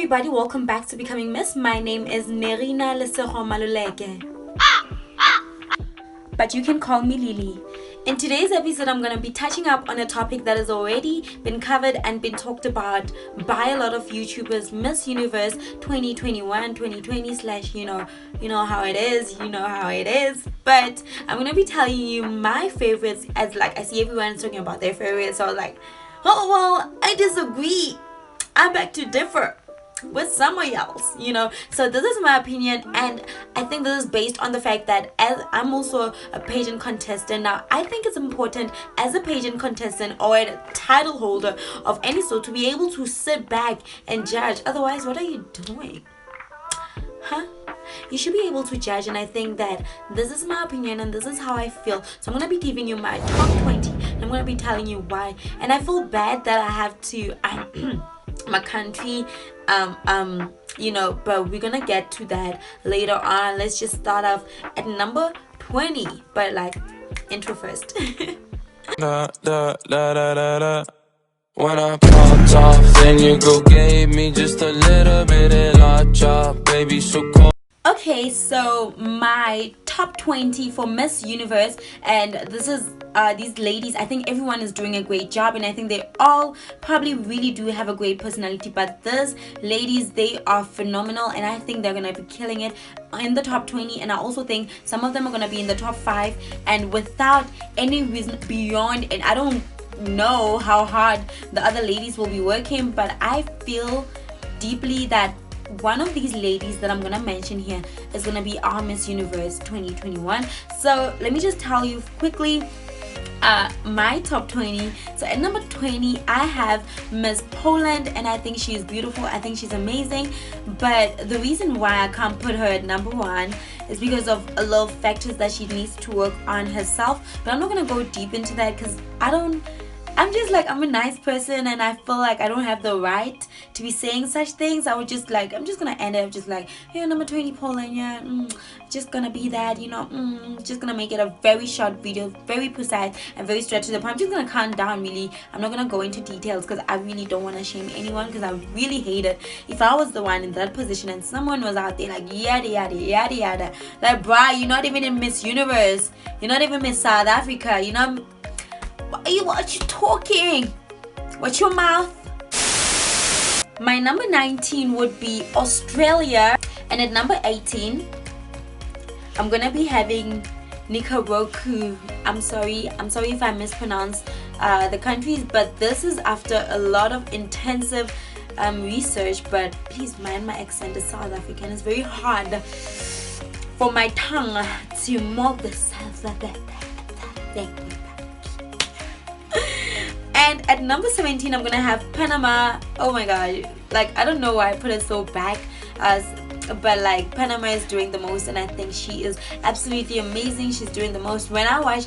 everybody, welcome back to Becoming Miss. My name is Nerina Lesego Maluleke, but you can call me Lily. In today's episode, I'm going to be touching up on a topic that has already been covered and been talked about by a lot of YouTubers, Miss Universe 2021, 2020 slash, you know how it is, But I'm going to be telling you my favorites, as like I see everyone talking about their favorites. So I was like, oh, well, I disagree. I beg to differ with some of y'all's, So this is my opinion, and I think this is based on the fact that as I'm also a pageant contestant. Now, I think it's important as a pageant contestant or a title holder of any sort to be able to sit back and judge. Otherwise, what are you doing? You should be able to judge, and I think that this is my opinion and this is how I feel. So I'm going to be giving you my top 20 and I'm going to be telling you why. And I feel bad that I have to my country, but we're gonna get to that later on. Let's just start off at number 20, but like intro first. Da, da, da, da, da, da. When I popped off, then your girl gave me just a little bit of la chop, baby, so cold. Okay, so my top 20 for Miss Universe, and this is these ladies. I think everyone is doing a great job, and I think they all probably really do have a great personality, but these ladies, they are phenomenal, and I think they're gonna be killing it in the top 20. And I also think some of them are gonna be in the top 5, and without any reason beyond, and I don't know how hard the other ladies will be working, but I feel deeply that one of these ladies that I'm gonna mention here is gonna be our Miss Universe 2021. So let me just tell you quickly my top 20. So at number 20, I have Miss Poland, and I think she's beautiful. I think she's amazing, but the reason why I can't put her at number 1 is because of a lot of factors that she needs to work on herself. But I'm not gonna go deep into that because I'm just like, I'm a nice person, and I feel like I don't have the right to be saying such things. I'm just gonna end up just like, yeah, number 20 Poland, yeah, just gonna be that, just gonna make it a very short video, very precise and very straight to the point. I'm just gonna calm down, really. I'm not gonna go into details because I really don't want to shame anyone, because I really hate it if I was the one in that position and someone was out there like yada yada yada yada, like, bruh, you're not even in Miss Universe, you're not even Miss South Africa, what you talking? Watch your mouth. My number 19 would be Australia, and at number 18 I'm gonna be having Nicaragua. I'm sorry if I mispronounce the countries, but this is after a lot of intensive research. But please mind my accent is South African. It's very hard for my tongue to mock the South. And at number 17, I'm gonna have Panama. Oh my god, like, I don't know why I put it so back, but like, Panama is doing the most, and I think she is absolutely amazing. She's doing the most. When I watch,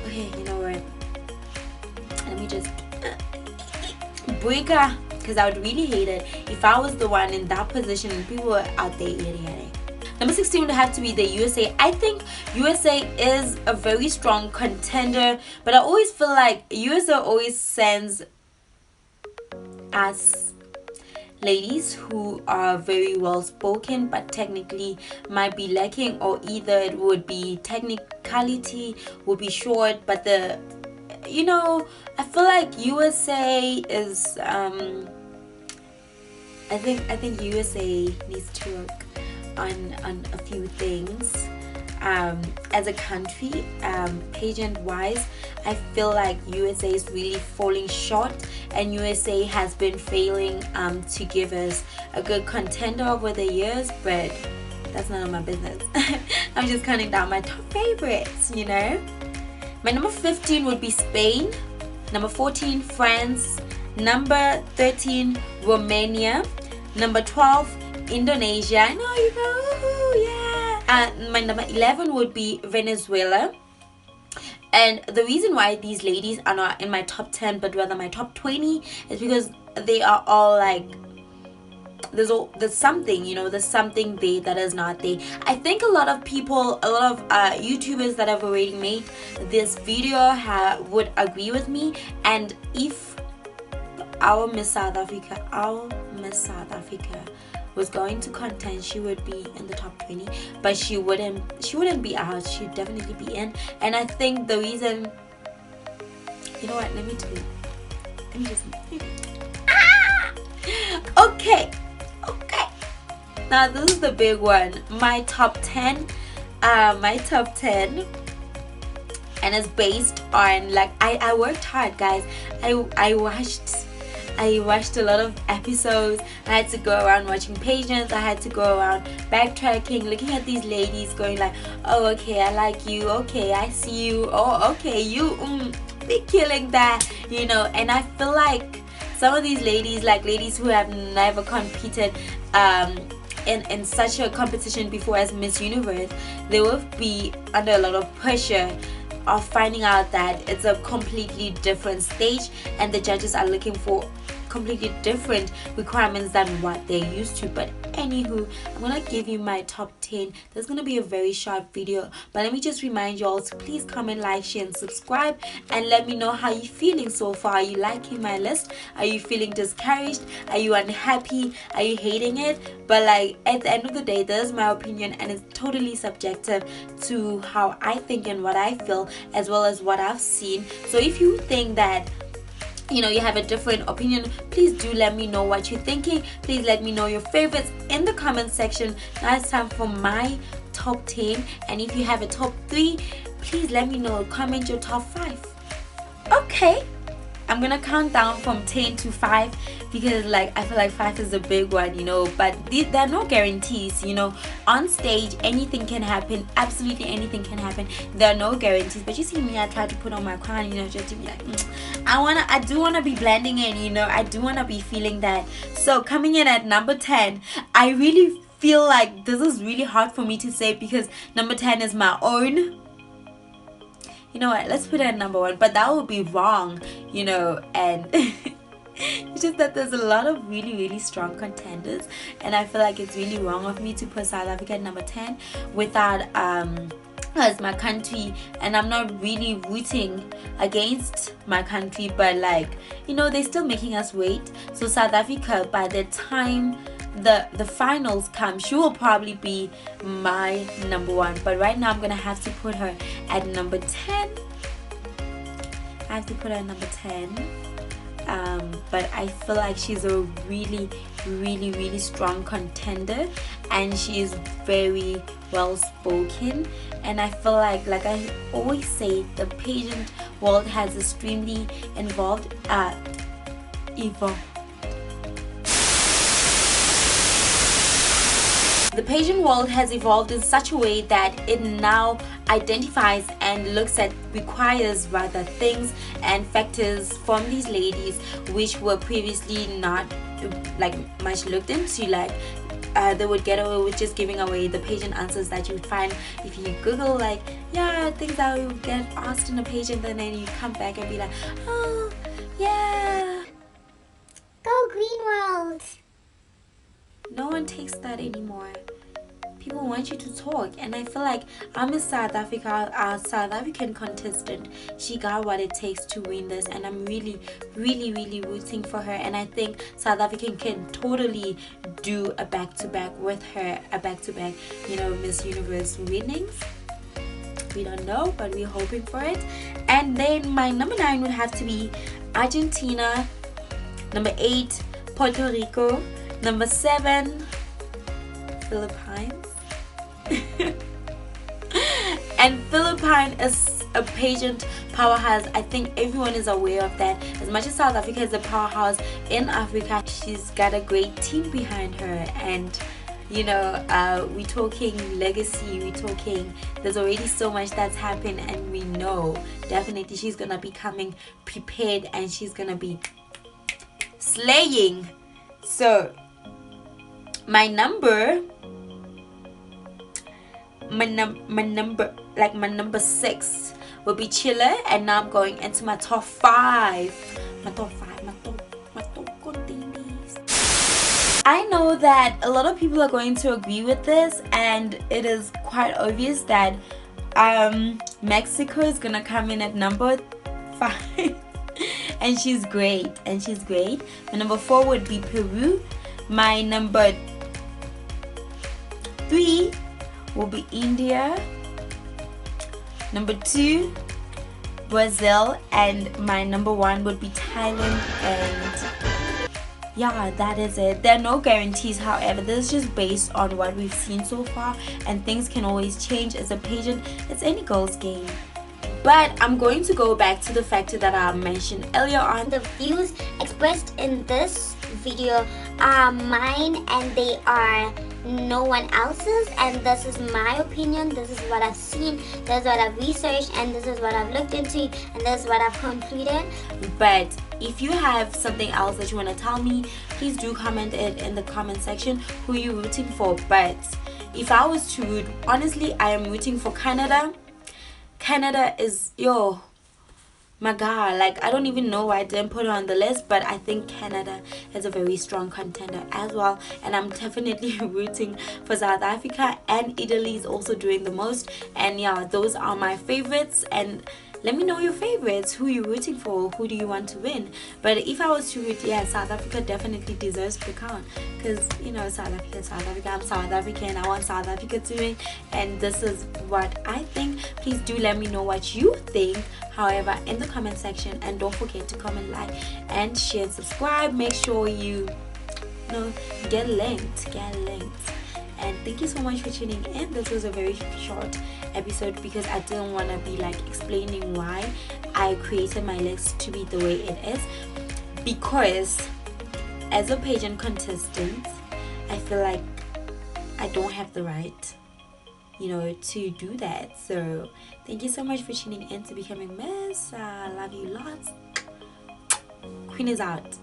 okay, you know what, let me just break her, because I would really hate it if I was the one in that position and people were out there yada. Number 16 would have to be the USA. I think USA is a very strong contender, but I always feel like USA always sends us ladies who are very well spoken but technically might be lacking, or either it would be technicality would be short, but I feel like USA is I think USA needs to work on a few things as a country. Pageant wise, I feel like USA is really falling short, and USA has been failing to give us a good contender over the years, but that's none of my business. I'm just counting down my top favorites. My number 15 would be Spain, number 14 France, number 13 Romania, number 12 Indonesia. I know, yeah. My number 11 would be Venezuela. And the reason why these ladies are not in my top 10 but rather my top 20 is because they are all like, there's something, there's something there that is not there. I think a lot of people, a lot of YouTubers that have already made this video would agree with me. And if our Miss South Africa, our Miss South Africa was going to contend, she would be in the top 20, but she wouldn't be out. She'd definitely be in. And I think the reason, you know what, let me tell you. Let me just okay. Now this is the big one. My top 10, and it's based on, like, I worked hard, guys. I watched a lot of episodes. I had to go around watching pageants. I had to go around backtracking, looking at these ladies, going like, oh, okay, I like you. Okay, I see you. Oh, okay, you be killing that, you know. And I feel like some of these ladies, like ladies who have never competed in such a competition before as Miss Universe, they will be under a lot of pressure of finding out that it's a completely different stage and the judges are looking for completely different requirements than what they're used to. But anywho, I'm gonna give you my top 10. There's gonna be a very short video, but let me just remind you all to please comment, like, share and subscribe, and let me know how you're feeling so far. Are you liking my list? Are you feeling discouraged? Are you unhappy? Are you hating it? But like, at the end of the day, this is my opinion and it's totally subjective to how I think and what I feel, as well as what I've seen. So if you think that, you know, you have a different opinion, please do let me know what you're thinking. Please let me know your favorites in the comment section. Now it's time for my top 10, and if you have a top 3, please let me know. Comment your top 5. Okay, I'm gonna count down from 10 to 5 because, like, I feel like 5 is a big one, you know. But there are no guarantees, you know. On stage, anything can happen. Absolutely anything can happen. There are no guarantees. But you see me, I try to put on my crown, you know, just to be like, I do wanna be blending in, you know. I do wanna be feeling that. So coming in at number 10, I really feel like this is really hard for me to say because number 10 is my own. You know what, let's put it at number 1, but that would be wrong, you know. And it's just that there's a lot of really strong contenders, and I feel like it's really wrong of me to put South Africa at number 10 without as my country. And I'm not really rooting against my country, but, like, you know, they're still making us wait. So South Africa, by the time the finals come, she will probably be my number 1, but right now I'm gonna have to put her at number 10. I have to put her at number 10. But I feel like she's a really strong contender, and she is very well spoken. And I feel like I always say, the pageant world has extremely evolved. The pageant world has evolved in such a way that it now identifies and requires rather things and factors from these ladies which were previously not like much looked into. Like they would get away with just giving away the pageant answers that you would find if you Google, like, yeah, things that you would get asked in a pageant, and then you come back and be like, oh yeah, go Green World. No one takes that anymore. People want you to talk, and I feel like I'm in South Africa, our South African contestant. She got what it takes to win this, and I'm really rooting for her. And I think South African can totally do a back-to-back with her, you know, Miss Universe winnings. We don't know, but we're hoping for it. And then my number 9 would have to be Argentina, number 8 Puerto Rico, number 7 Philippines. And Philippines is a pageant powerhouse. I think everyone is aware of that. As much as South Africa is a powerhouse in Africa, she's got a great team behind her. And you know, we're talking legacy, we're talking, there's already so much that's happened, and we know definitely she's gonna be coming prepared and she's gonna be slaying. So my number 6 will be Chile, and now I'm going into my top 5. My top contenders. I know that a lot of people are going to agree with this, and it is quite obvious that Mexico is gonna come in at number 5. And she's great. My number 4 would be Peru. My number 3 will be India. Number 2, Brazil, and my number 1 would be Thailand. And yeah, that is it. There are no guarantees, however, this is just based on what we've seen so far, and things can always change. As a pageant, it's any girl's game. But I'm going to go back to the factor that I mentioned earlier on. The views expressed in this video are mine and they are no one else's, and this is my opinion. This is what I've seen, this is what I've researched, and this is what I've looked into, and this is what I've concluded. But if you have something else that you want to tell me, please do comment it in the comment section who you're rooting for. But if I was to root, honestly, I am rooting for Canada. Canada is, yo, my god, like I don't even know why I didn't put it on the list, but I think Canada is a very strong contender as well, and I'm definitely rooting for South Africa, and Italy is also doing the most. And yeah, those are my favorites, and let me know your favorites, who you're rooting for, who do you want to win. But if I was to root, yeah, South Africa definitely deserves to count, because you know, South Africa, I'm South African, I want South Africa to win, and this is what I think. Please do let me know what you think, however, in the comment section, and don't forget to comment, like, and share, subscribe. Make sure you know, get linked. And thank you so much for tuning in. This was a very short episode because I didn't want to be like explaining why I created my list to be the way it is, because as a pageant contestant, I feel like I don't have the right, you know, to do that. So thank you so much for tuning in to Becoming Miss. I love you lots. Queen is out.